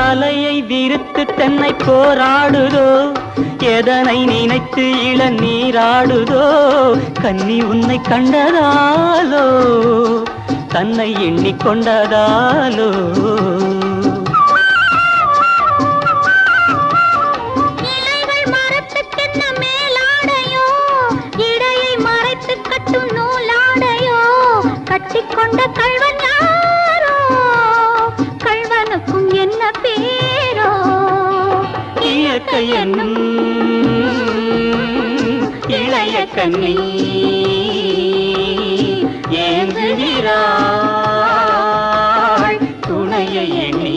தலையை விரித்து தென்னை போராடுதோ எதனை நினைத்து இளநீராடுதோ கன்னி உன்னை கண்டதாலோ தன்னை எண்ணிக்கொண்டதாலோ இலைகள் மரத்துக்கென்ன மேலாடையோ இடையை மறைத்து கட்டும் நூலாடையோ கட்டிக்கொண்ட கள்வன் யாரோ கள்வனுக்கும் என்ன பேரோ இயற்கை என்னும் இளைய கன்னி ஏங்குகிறாள் துணையை எண்ணி